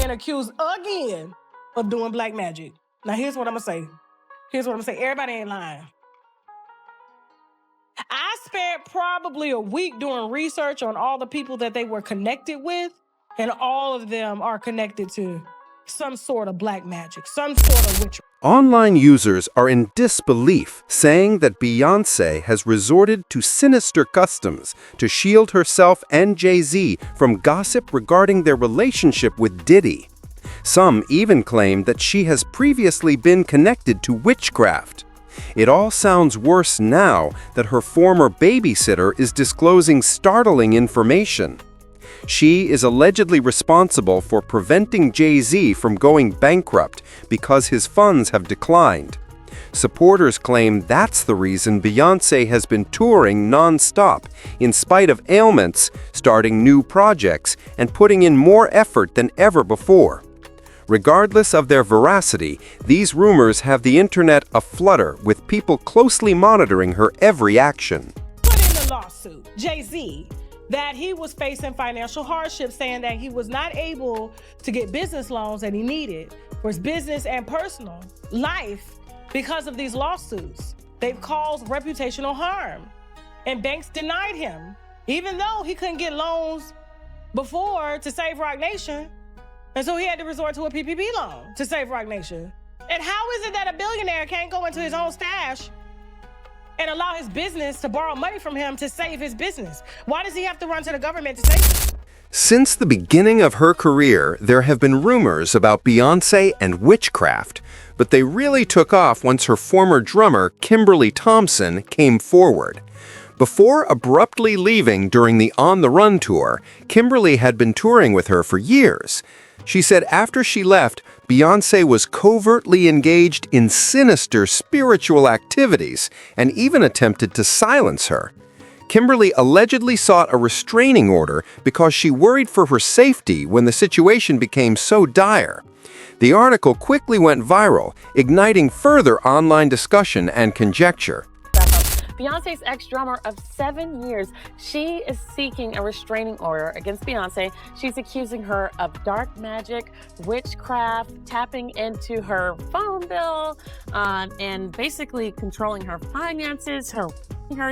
been accused again of doing black magic. Now, here's what I'm going to say. Everybody ain't lying. I spent probably a week doing research on all the people that they were connected with, and all of them are connected to some sort of black magic, some sort of witchery. Online users are in disbelief, saying that Beyoncé has resorted to sinister customs to shield herself and Jay-Z from gossip regarding their relationship with Diddy. Some even claim that she has previously been connected to witchcraft. It all sounds worse now that her former babysitter is disclosing startling information. She is allegedly responsible for preventing Jay-Z from going bankrupt because his funds have declined. Supporters claim that's the reason Beyoncé has been touring non-stop, in spite of ailments, starting new projects, and putting in more effort than ever before. Regardless of their veracity, these rumors have the internet aflutter with people closely monitoring her every action. Put in the lawsuit, Jay-Z, that he was facing financial hardship, saying that he was not able to get business loans that he needed for his business and personal life because of these lawsuits. They've caused reputational harm, and banks denied him, even though he couldn't get loans before to save Roc Nation. And so he had to resort to a PPP loan to save Roc Nation. And how is it that a billionaire can't go into his own stash and allow his business to borrow money from him to save his business? Why does he have to run to the government to save it? Since the beginning of her career, there have been rumors about Beyoncé and witchcraft, but they really took off once her former drummer, Kimberly Thompson, came forward. Before abruptly leaving during the On the Run tour, Kimberly had been touring with her for years. She said after she left, Beyoncé was covertly engaged in sinister spiritual activities and even attempted to silence her. Kimberly allegedly sought a restraining order because she worried for her safety when the situation became so dire. The article quickly went viral, igniting further online discussion and conjecture. Beyoncé's ex-drummer of 7 years, she is seeking a restraining order against Beyoncé. She's accusing her of dark magic, witchcraft, tapping into her phone bill, and basically controlling her finances,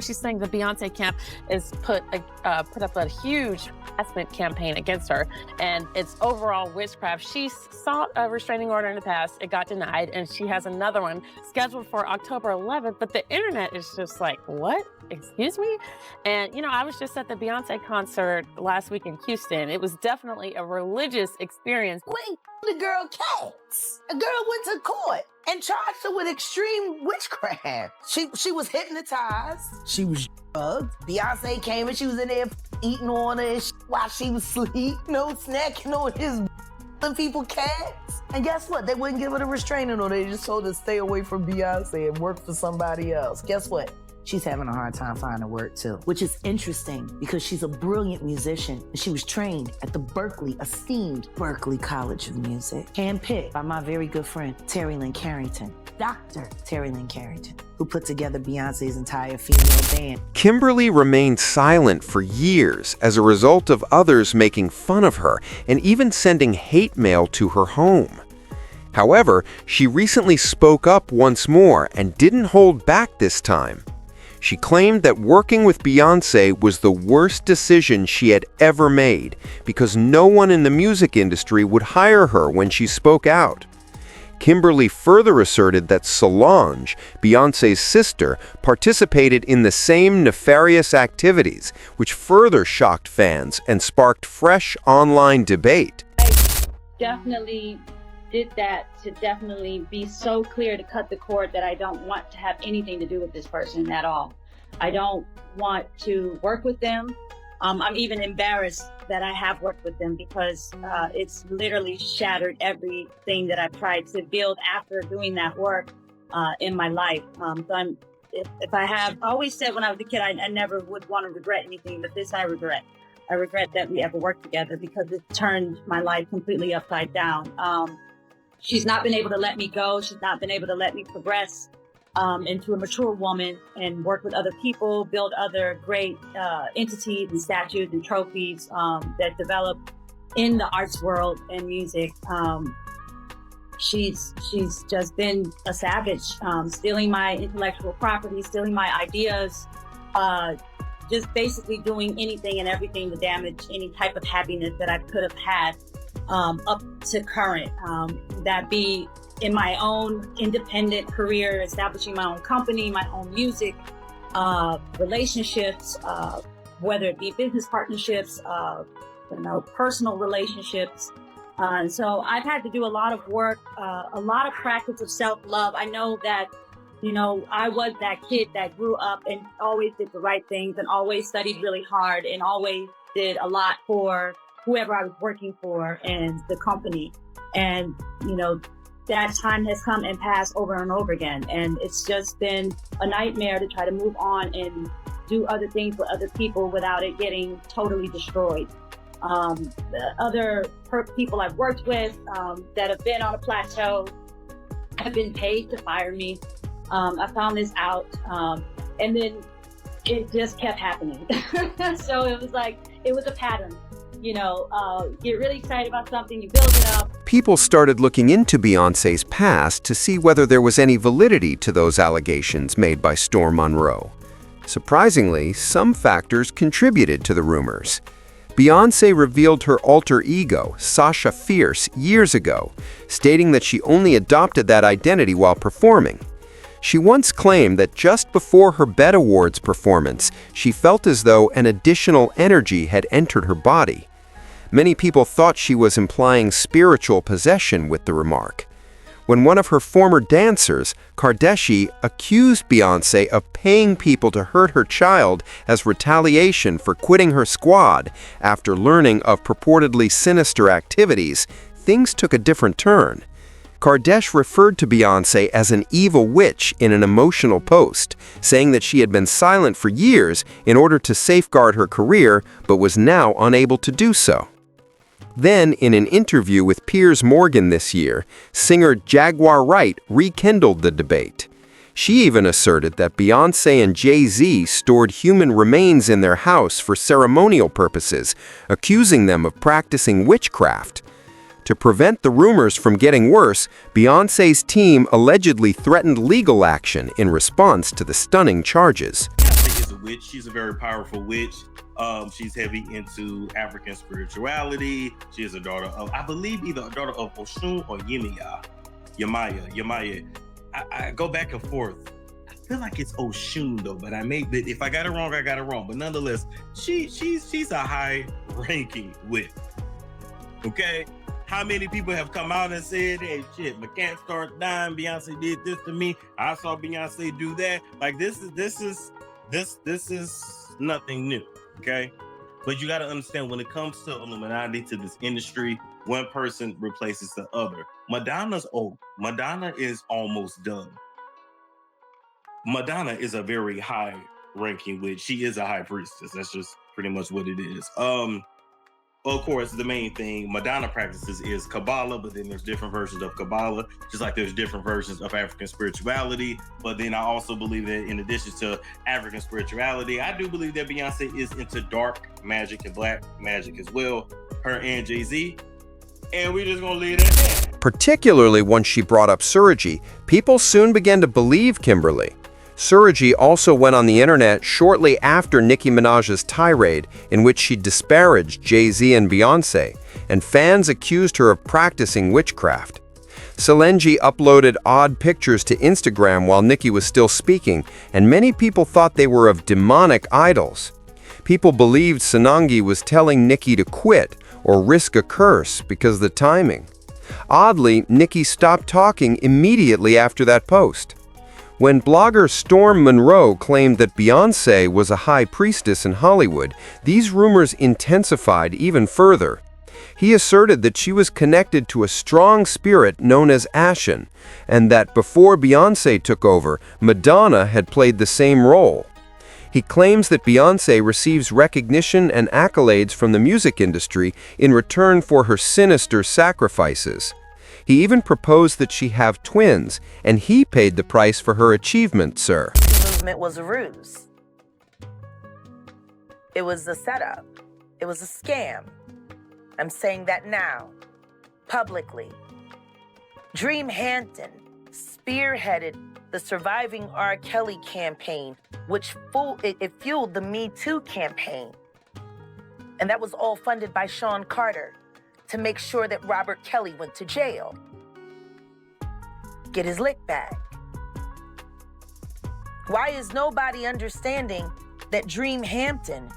She's saying the Beyoncé camp is put up a huge harassment campaign against her, and it's overall witchcraft. She sought a restraining order in the past. It got denied, and she has another one scheduled for October 11th, but the internet is just like, what? Excuse me? And, I was just at the Beyoncé concert last week in Houston. It was definitely a religious experience. Wait, the girl cats. A girl went to court and charged her with extreme witchcraft. She was hypnotized. She was drugged. Beyoncé came and she was in there eating on her while she was asleep. Snacking on his people cats. And guess what? They wouldn't give her the restraining order. They just told her to stay away from Beyoncé and work for somebody else. Guess what? She's having a hard time finding work too, which is interesting because she's a brilliant musician and she was trained at the esteemed Berklee College of Music, handpicked by my very good friend, Terry Lynn Carrington, Dr. Terry Lynn Carrington, who put together Beyoncé's entire female band. Kimberly remained silent for years as a result of others making fun of her and even sending hate mail to her home. However, she recently spoke up once more and didn't hold back this time. She claimed that working with Beyoncé was the worst decision she had ever made because no one in the music industry would hire her when she spoke out. Kimberly further asserted that Solange, Beyoncé's sister, participated in the same nefarious activities, which further shocked fans and sparked fresh online debate. I definitely did that to definitely be so clear to cut the cord that I don't want to have anything to do with this person at all. I don't want to work with them. I'm even embarrassed that I have worked with them because it's literally shattered everything that I've tried to build after doing that work in my life. If I always said when I was a kid, I never would want to regret anything, but this I regret. I regret that we ever worked together because it turned my life completely upside down. She's not been able to let me go. She's not been able to let me progress into a mature woman and work with other people, build other great entities and statues and trophies that develop in the arts world and music. She's just been a savage, stealing my intellectual property, stealing my ideas, just basically doing anything and everything to damage any type of happiness that I could have had up to current. That be in my own independent career, establishing my own company, my own music, relationships, whether it be business partnerships, personal relationships. And so I've had to do a lot of work, a lot of practice of self-love. I know that, I was that kid that grew up and always did the right things and always studied really hard and always did a lot for whoever I was working for and the company. And, that time has come and passed over and over again. And it's just been a nightmare to try to move on and do other things with other people without it getting totally destroyed. The other people I've worked with that have been on a plateau have been paid to fire me. I found this out, and then it just kept happening. So it was a pattern. Get really excited about something, you build it up. People started looking into Beyoncé's past to see whether there was any validity to those allegations made by Storm Monroe. Surprisingly, some factors contributed to the rumors. Beyoncé revealed her alter ego, Sasha Fierce, years ago, stating that she only adopted that identity while performing. She once claimed that just before her BET Awards performance, she felt as though an additional energy had entered her body. Many people thought she was implying spiritual possession with the remark. When one of her former dancers, Kardashian, accused Beyoncé of paying people to hurt her child as retaliation for quitting her squad after learning of purportedly sinister activities, things took a different turn. Kardashian referred to Beyoncé as an evil witch in an emotional post, saying that she had been silent for years in order to safeguard her career, but was now unable to do so. Then, in an interview with Piers Morgan this year, singer Jaguar Wright rekindled the debate. She even asserted that Beyoncé and Jay-Z stored human remains in their house for ceremonial purposes, accusing them of practicing witchcraft. To prevent the rumors from getting worse, Beyoncé's team allegedly threatened legal action in response to the stunning charges. Beyoncé is a witch. She's a very powerful witch. She's heavy into African spirituality. She is a daughter of, I believe, either a daughter of Oshun or Yemaya. I go back and forth. I feel like it's Oshun though, but if I got it wrong, I got it wrong. But nonetheless, she's a high-ranking witch. Okay. How many people have come out and said, hey, shit, my cat started dying, Beyonce did this to me, I saw Beyonce do that. Like, this is nothing new, okay? But you got to understand, when it comes to Illuminati, to this industry, one person replaces the other. Madonna's old. Madonna is almost done. Madonna is a very high-ranking witch. She is a high priestess. That's just pretty much what it is. Of course, the main thing Madonna practices is Kabbalah, but then there's different versions of Kabbalah, just like there's different versions of African spirituality. But then I also believe that in addition to African spirituality, I do believe that Beyonce is into dark magic and black magic as well, her and Jay-Z. And we're just gonna leave that there. Particularly once she brought up surrogacy, people soon began to believe Kimberly. Surrogacy also went on the internet shortly after Nicki Minaj's tirade in which she disparaged Jay-Z and Beyoncé, and fans accused her of practicing witchcraft. Solange uploaded odd pictures to Instagram while Nicki was still speaking, and many people thought they were of demonic idols. People believed Solange was telling Nicki to quit or risk a curse because of the timing. Oddly, Nicki stopped talking immediately after that post. When blogger Storm Monroe claimed that Beyoncé was a high priestess in Hollywood, these rumors intensified even further. He asserted that she was connected to a strong spirit known as Ashen, and that before Beyoncé took over, Madonna had played the same role. He claims that Beyoncé receives recognition and accolades from the music industry in return for her sinister sacrifices. He even proposed that she have twins, and he paid the price for her achievement, sir. The movement was a ruse. It was a setup. It was a scam. I'm saying that now, publicly. Dream Hampton spearheaded the Surviving R. Kelly campaign, which fueled the Me Too campaign. And that was all funded by Sean Carter to make sure that Robert Kelly went to jail. Get his lick back. Why is nobody understanding that Dream Hampton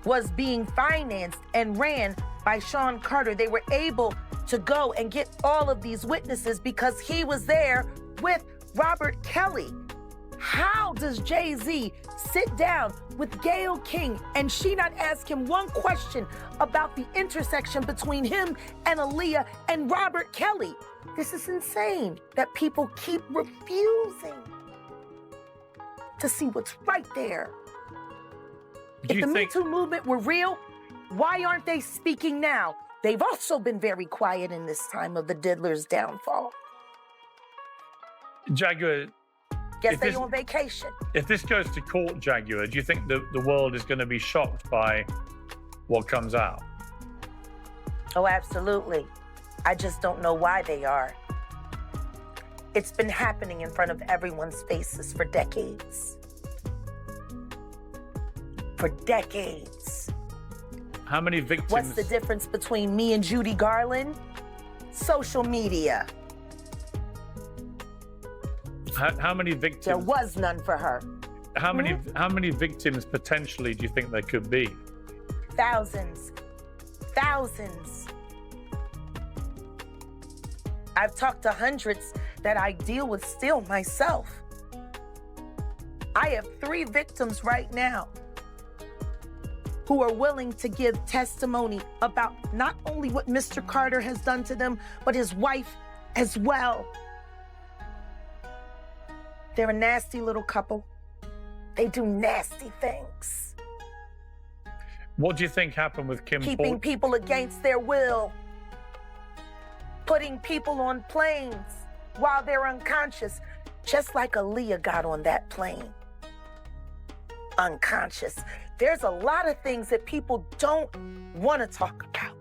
was being financed and ran by Sean Carter? They were able to go and get all of these witnesses because he was there with Robert Kelly. How does Jay-Z sit down with Gayle King and she not ask him one question about the intersection between him and Aaliyah and Robert Kelly? This is insane that people keep refusing to see what's right there. If the Me Too movement were real, why aren't they speaking now? They've also been very quiet in this time of the diddler's downfall. Jaguar, Guess they on vacation. if this goes to court, Jaguar, do you think the world is going to be shocked by what comes out? Oh, absolutely. I just don't know why they are. It's been happening in front of everyone's faces for decades. For decades. How many victims? What's the difference between me and Judy Garland? Social media. How many victims? There was none for her. How many victims potentially do you think there could be? Thousands. Thousands. I've talked to hundreds that I deal with still myself. I have 3 victims right now who are willing to give testimony about not only what Mr. Carter has done to them, but his wife as well. They're a nasty little couple. They do nasty things. What do you think happened with Kim? Keeping people against their will. Putting people on planes while they're unconscious, just like Aaliyah got on that plane. Unconscious. There's a lot of things that people don't want to talk about.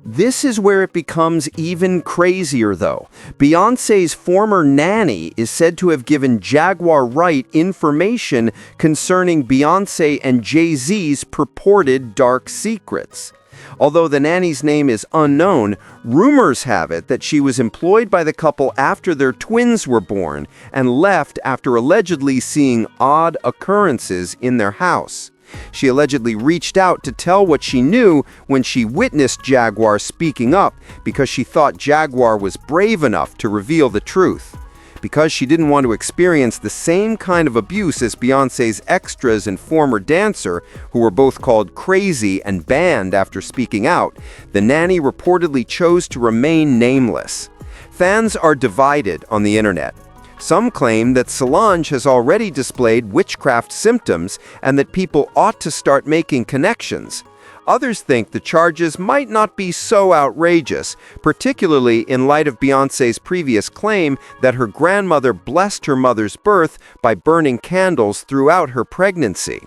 This is where it becomes even crazier, though. Beyoncé's former nanny is said to have given Jaguar Wright information concerning Beyoncé and Jay-Z's purported dark secrets. Although the nanny's name is unknown, rumors have it that she was employed by the couple after their twins were born and left after allegedly seeing odd occurrences in their house. She allegedly reached out to tell what she knew when she witnessed Jaguar speaking up because she thought Jaguar was brave enough to reveal the truth. Because she didn't want to experience the same kind of abuse as Beyoncé's extras and former dancer, who were both called crazy and banned after speaking out, the nanny reportedly chose to remain nameless. Fans are divided on the internet. Some claim that Solange has already displayed witchcraft symptoms and that people ought to start making connections. Others think the charges might not be so outrageous, particularly in light of Beyoncé's previous claim that her grandmother blessed her mother's birth by burning candles throughout her pregnancy.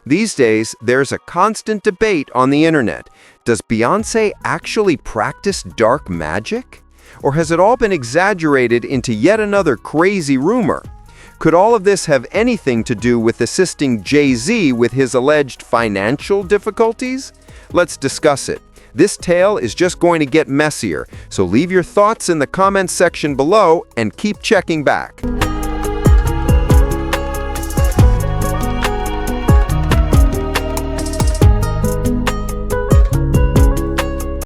These days, there's a constant debate on the internet. Does Beyoncé actually practice dark magic? Or has it all been exaggerated into yet another crazy rumor? Could all of this have anything to do with assisting Jay-Z with his alleged financial difficulties? Let's discuss it. This tale is just going to get messier, so leave your thoughts in the comments section below and keep checking back.